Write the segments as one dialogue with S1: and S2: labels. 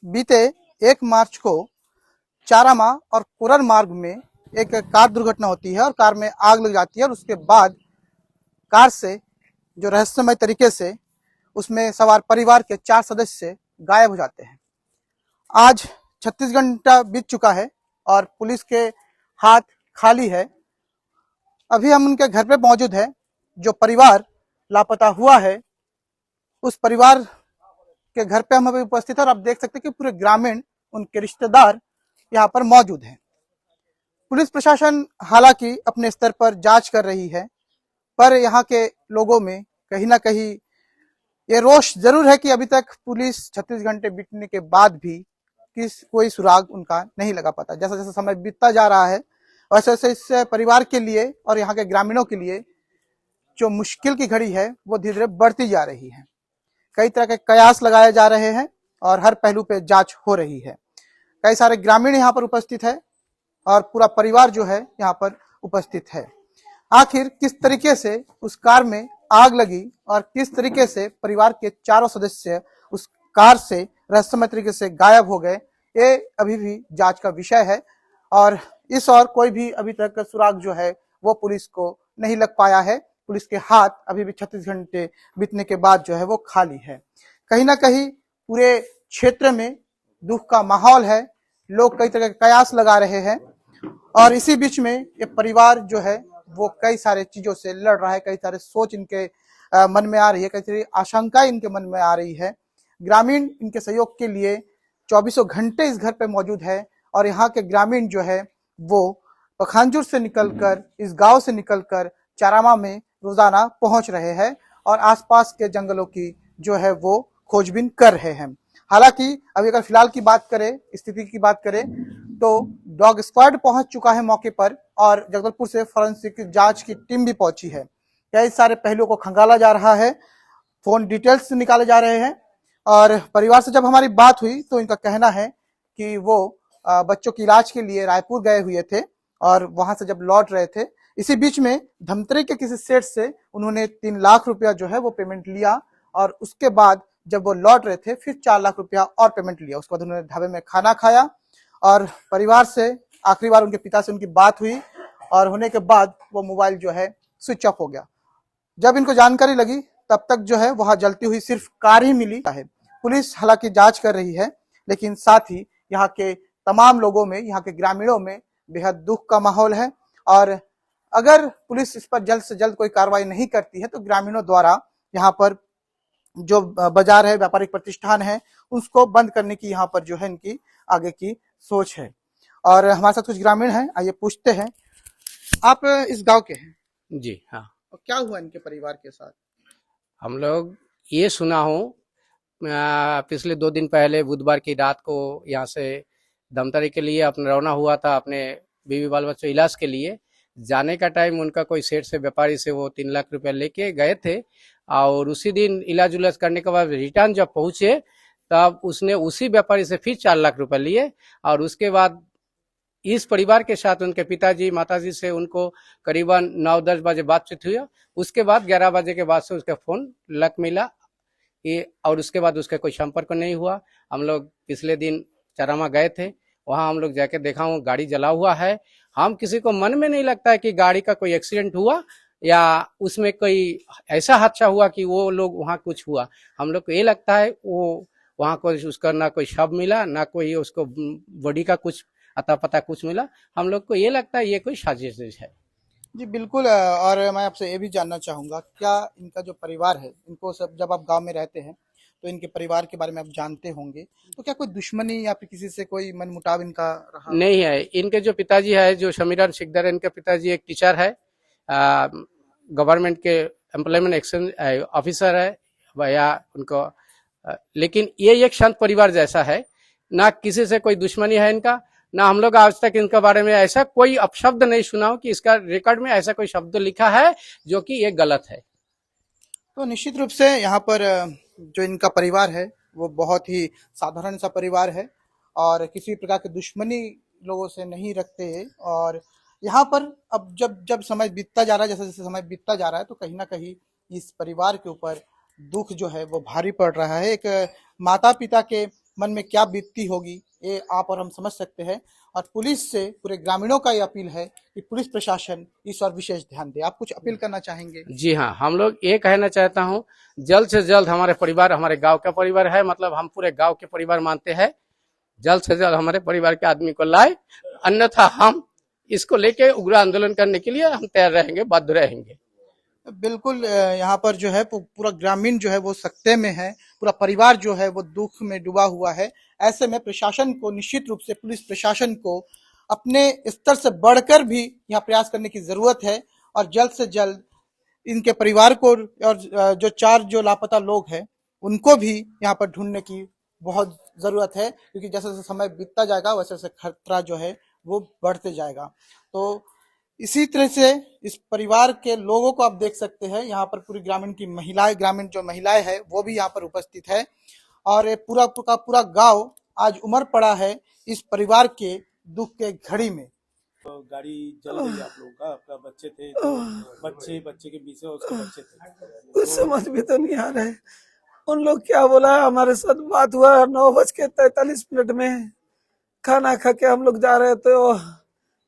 S1: बीते 1 मार्च को चारामा और कुरन मार्ग में एक कार दुर्घटना होती है और कार में आग लग जाती है और उसके बाद कार से जो रहस्यमय तरीके से उसमें सवार परिवार के 4 सदस्य गायब हो जाते हैं। आज 36 घंटा बीत चुका है और पुलिस के हाथ खाली है। अभी हम उनके घर पे मौजूद हैं। जो परिवार लापता हुआ है उस परिवार के घर पे हम अभी उपस्थित हैं और आप देख सकते हैं कि पूरे ग्रामीण उनके रिश्तेदार यहाँ पर मौजूद हैं। पुलिस प्रशासन हालांकि अपने स्तर पर जांच कर रही है, पर यहाँ के लोगों में कहीं ना कहीं ये रोष जरूर है कि अभी तक पुलिस 36 घंटे बीतने के बाद भी कोई सुराग उनका नहीं लगा पाता। जैसा जैसा समय बीतता जा रहा है वैसे वैसे इस परिवार के लिए और यहाँ के ग्रामीणों के लिए जो मुश्किल की घड़ी है वो धीरे धीरे बढ़ती जा रही है। कई तरह के कयास लगाए जा रहे हैं और हर पहलू पे जांच हो रही है। कई सारे ग्रामीण यहाँ पर उपस्थित है और पूरा परिवार जो है यहाँ पर उपस्थित है। आखिर किस तरीके से उस कार में आग लगी और किस तरीके से परिवार के चारों सदस्य उस कार से रहस्यमय तरीके से गायब हो गए, ये अभी भी जांच का विषय है और इस और कोई भी अभी तक सुराग जो है वो पुलिस को नहीं लग पाया है। पुलिस के हाथ अभी भी 36 घंटे बीतने के बाद जो है वो खाली है। कहीं ना कहीं पूरे क्षेत्र में दुख का माहौल है। लोग कई तरह के कयास लगा रहे हैं और इसी बीच में ये परिवार जो है वो कई सारे चीजों से लड़ रहा है। कई सारे सोच इनके मन में आ रही है, कई सारी आशंकाएं इनके मन में आ रही है। ग्रामीण इनके सहयोग के लिए 24 घंटे इस घर पे मौजूद है और यहाँ के ग्रामीण जो है वो पखानजूर से निकलकर, इस गांव से निकलकर चारामा में रोजाना पहुंच रहे हैं और आसपास के जंगलों की जो है वो खोजबीन कर रहे हैं। हालांकि अभी अगर फिलहाल की बात करें, स्थिति की बात करें तो डॉग स्क्वाड पहुंच चुका है मौके पर और जगदलपुर से फॉरेंसिक जांच की टीम भी पहुंची है। कई सारे पहलुओं को खंगाला जा रहा है, फोन डिटेल्स निकाले जा रहे हैं और परिवार से जब हमारी बात हुई तो इनका कहना है कि वो बच्चों के इलाज के लिए रायपुर गए हुए थे और वहां से जब लौट रहे थे, इसी बीच में धमतरी के किसी सेठ से उन्होंने 3 लाख रुपया जो है वो पेमेंट लिया और उसके बाद जब वो लौट रहे थे फिर 4 लाख रुपया और पेमेंट लिया। उसके बाद उन्होंने ढाबे में खाना खाया और परिवार से आखिरी बार उनके पिता से उनकी बात हुई और होने के बाद वो मोबाइल जो है स्विच ऑफ हो गया। जब इनको जानकारी लगी तब तक जो है वहां जलती हुई सिर्फ कार ही मिली है। पुलिस हालांकि जांच कर रही है, लेकिन साथ ही यहाँ के तमाम लोगों में, यहाँ के ग्रामीणों में बेहद दुख का माहौल है और अगर पुलिस इस पर जल्द से जल्द कोई कार्रवाई नहीं करती है तो ग्रामीणों द्वारा यहाँ पर जो बाजार है, व्यापारिक प्रतिष्ठान है, उसको बंद करने की यहाँ पर जो है इनकी आगे की सोच है। और हमारे साथ कुछ ग्रामीण हैं, आइए पूछते हैं। आप इस गांव के हैं?
S2: जी हाँ।
S1: और क्या हुआ इनके परिवार के साथ?
S2: हम लोग ये सुना हूँ पिछले 2 दिन पहले बुधवार की रात को यहाँ से धमतरी के लिए अपना रवाना हुआ था अपने बीवी बाल बच्चों इलाज के लिए। जाने का टाइम उनका कोई सेठ से, व्यापारी से वो 3 लाख रुपया लेके गए थे और उसी दिन इलाज उलाज करने के बाद रिटर्न जब पहुंचे तब उसने उसी व्यापारी से फिर 4 लाख रुपया लिए और उसके बाद इस परिवार के साथ उनके पिताजी माताजी से उनको करीबन 9-10 बजे बातचीत हुई। उसके बाद 11 बजे के बाद से उसका फोन लग मिला ये और उसके बाद उसका कोई संपर्क नहीं हुआ। हम लोग पिछले दिन चारामा गए थे, वहां हम लोग जाके देखा हूँ गाड़ी जला हुआ है। हम किसी को मन में नहीं लगता है कि गाड़ी का कोई एक्सीडेंट हुआ या उसमें कोई ऐसा हादसा हुआ कि वो लोग वहाँ कुछ हुआ। हम लोग को ये लगता है वो वहाँ कोई उसका ना कोई शव मिला, ना कोई उसको बॉडी का कुछ अता पता कुछ मिला। हम लोग को ये लगता है ये कोई साजिश है।
S1: जी बिल्कुल। और मैं आपसे ये भी जानना चाहूंगा, क्या इनका जो परिवार है, इनको सब जब आप गांव में रहते हैं तो इनके परिवार के बारे में आप जानते होंगे, तो क्या कोई दुश्मनी या फिर किसी से कोई मनमुटाव इनका रहा?
S2: नहीं है। इनके जो पिताजी है, जो शमीरान सिकदर, इनके पिताजी एक टीचर है, गवर्नमेंट के एम्प्लॉयमेंट एक्सचेंज ऑफिसर है या उनको, लेकिन ये एक शांत परिवार जैसा है। ना किसी से कोई दुश्मनी है इनका, ना हम लोग आज तक इनके बारे में ऐसा कोई अपशब्द नहीं सुना हो कि इसका रिकॉर्ड में ऐसा कोई शब्द लिखा है जो कि ये गलत है।
S1: तो निश्चित रूप से यहाँ पर जो इनका परिवार है वो बहुत ही साधारण सा परिवार है और किसी प्रकार की दुश्मनी लोगों से नहीं रखते हैं। और यहाँ पर अब जब जब समय बीतता जा रहा है, जैसे जैसे समय बीतता जा रहा है, तो कहीं ना कहीं इस परिवार के ऊपर दुख जो है वो भारी पड़ रहा है। एक माता पिता के मन में क्या बीतती होगी, ये आप और हम समझ सकते हैं। और पुलिस से पूरे ग्रामीणों का ये अपील है कि पुलिस प्रशासन इस और विशेष ध्यान दे। आप कुछ अपील करना चाहेंगे?
S2: जी हाँ, हम लोग ये कहना चाहता हूँ, जल्द से जल्द हमारे परिवार, हमारे गांव का परिवार है, मतलब हम पूरे गांव के परिवार मानते हैं, जल्द से जल्द हमारे परिवार के आदमी को लाए, अन्यथा हम इसको लेके उग्र आंदोलन करने के लिए हम तैयार रहेंगे, बाध्य रहेंगे।
S1: बिल्कुल, यहाँ पर जो है पूरा ग्रामीण जो है वो सकते में है, पूरा परिवार जो है वो दुख में डूबा हुआ है। ऐसे में प्रशासन को, निश्चित रूप से पुलिस प्रशासन को अपने स्तर से बढ़कर भी यहाँ प्रयास करने की जरूरत है और जल्द से जल्द इनके परिवार को और जो 4 जो लापता लोग हैं उनको भी यहाँ पर ढूंढने की बहुत जरूरत है, क्योंकि जैसे जैसे समय बीतता जाएगा वैसे वैसे खतरा जो है वो बढ़ते जाएगा। तो इसी तरह से इस परिवार के लोगों को आप देख सकते हैं, यहाँ पर पूरी ग्रामीण जो महिलाएं हैं वो भी यहाँ पर उपस्थित है और ये पूरा गांव आज उमड़ पड़ा है इस परिवार के दुख के घड़ी में।
S3: तो गाड़ी जल गई आप लोगों का, आपका बच्चे थे, तो बच्चे के बीच में उसके बच्चे थे,
S4: कुछ समझ में तो नहीं आ रहा है। उन लोग क्या बोला, हमारे साथ बात हुआ 9:43 में, खाना खा के हम लोग जा रहे थे,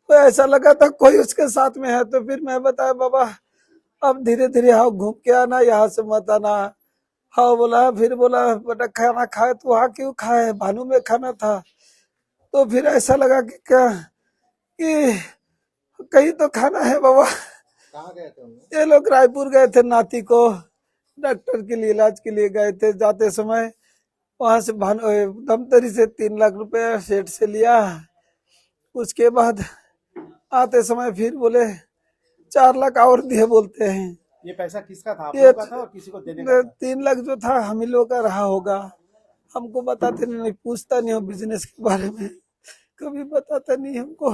S4: तो ऐसा लगा था कोई उसके साथ में है। तो फिर मैं बताया बाबा अब धीरे धीरे हाँ घूम के आना, यहाँ से मत आना। हाँ बोला, फिर बोला बेटा खाना खाए तो वहाँ क्यों खाए, भानु में खाना था। तो फिर ऐसा लगा कि क्या कि कहीं तो खाना है बाबा।
S3: कहाँ गए थे?
S4: ये लोग रायपुर गए थे, नाती को डॉक्टर के लिए इलाज के लिए गए थे। जाते समय वहां से धमतरी से 3 लाख रुपए सेठ से लिया। उसके बाद आते समय फिर बोले 4 लाख और दिए बोलते हैं।
S3: ये पैसा किसका था? आप
S4: ये
S3: लोग का था और किसी को देने का था?
S4: 3 लाख जो था हम ही लोग का रहा होगा। हमको बताते नहीं, पूछता नहीं हो बिजनेस के बारे में, कभी बताता नहीं हमको।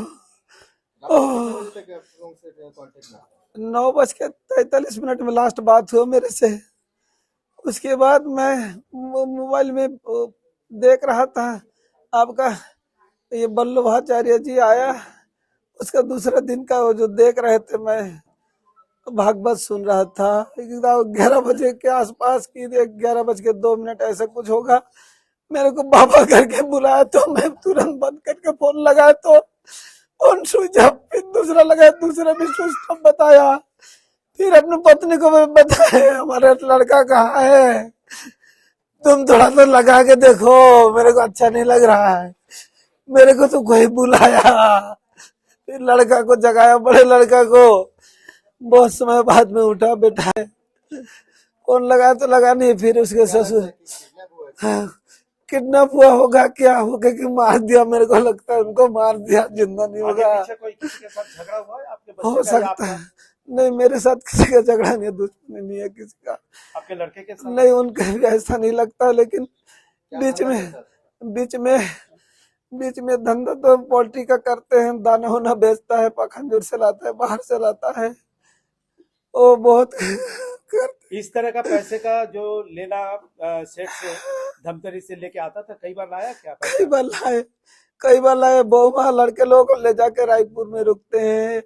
S4: 9:43 में लास्ट बात हुआ मेरे से। उसके बाद मैं मोबाइल में देख रहा था आपका ये वल्लभाचार्य जी आया, उसका दूसरा दिन का वो जो देख रहे थे, मैं भागवत सुन रहा था। 11 बजे के आसपास की, 11:02 ऐसा कुछ होगा। मेरे को बाबा करके बुलाया तो मैं तुरंत बंद करके फोन लगाया तो फोन स्विच ऑफ, फिर दूसरा लगाया, दूसरा भी स्विच ऑफ बताया। फिर अपनी पत्नी को भी बताया हमारा लड़का कहाँ है, तुम थोड़ा तो लगा के देखो, मेरे को अच्छा नहीं लग रहा है। मेरे को तो कोई बुलाया, फिर लड़का को जगाया, बड़े लड़का को। बहुत समय बाद में उठा, बेटा फोन लगाया तो लगा नहीं। फिर उसके ससुर किडनैप हुआ होगा, क्या होगा कि मार दिया, मेरे को लगता है उनको मार दिया, जिंदा नहीं होगा।
S3: कोई किसी के साथ झगड़ा हुआ है आपके बच्चे
S4: हो
S3: का?
S4: सकता है। नहीं, मेरे साथ किसी का झगड़ा नहीं है, दुश्मनी नहीं है किसी का।
S3: आपके लड़के के साथ?
S4: नहीं, उनका भी ऐसा नहीं लगता, लेकिन बीच में धंधा तो पोल्ट्री का करते हैं, दाना होना बेचता है, पखंजूर से लाता है, बाहर से लाता है, वो बहुत
S3: इस तरह का पैसे का जो लेना सेठ से धमतरी से लेके आता था, कई बार लाया क्या?
S4: कई बार लाए। बहुमा लड़के लोगों को ले जाके रायपुर में रुकते हैं,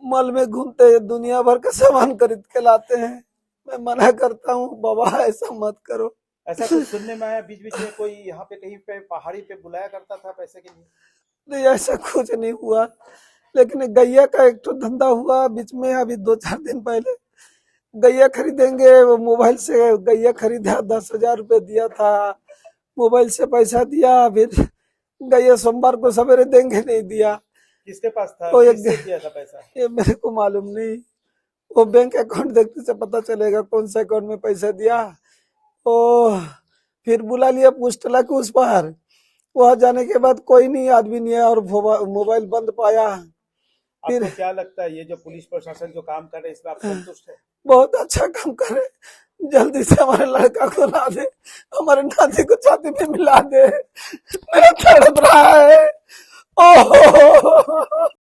S4: मॉल में घूमते हैं, दुनिया भर का सामान खरीद के लाते हैं। मैं मना करता हूँ बाबा ऐसा मत करो।
S3: ऐसा कुछ सुनने में आया बीच बीच में कोई यहाँ पे कहीं पे पहाड़ी पे बुलाया करता था पैसे के लिए?
S4: नहीं, ऐसा कुछ नहीं हुआ। लेकिन गैया का एक तो धंधा हुआ बीच में, अभी 2-4 दिन पहले। गैया खरीदेंगे, वो मोबाइल से गैया खरीदा, 10,000 रुपए दिया था, मोबाइल से पैसा दिया। फिर गैया सोमवार को सवेरे देंगे, नहीं दिया।
S3: किसके पास था?
S4: तो
S3: किससे दिया था पैसा?
S4: ये मेरे को मालूम नहीं, वो बैंक अकाउंट देखने से पता चलेगा कौन सा अकाउंट में पैसा दिया। ओ फिर बुला लिया पूछतला के उस पर। वहां जाने के बाद कोई नहीं, आदमी नहीं है और मोबाइल बंद पाया। फिर
S3: आपको क्या लगता है ये जो पुलिस प्रशासन जो काम कर रहे हैं, इसमें आप संतुष्ट है?
S4: बहुत अच्छा काम करे, जल्दी से हमारे लड़का को ला दे, हमारे नाती को छाती में मिला दे, मेरा तड़प रहा है। ओह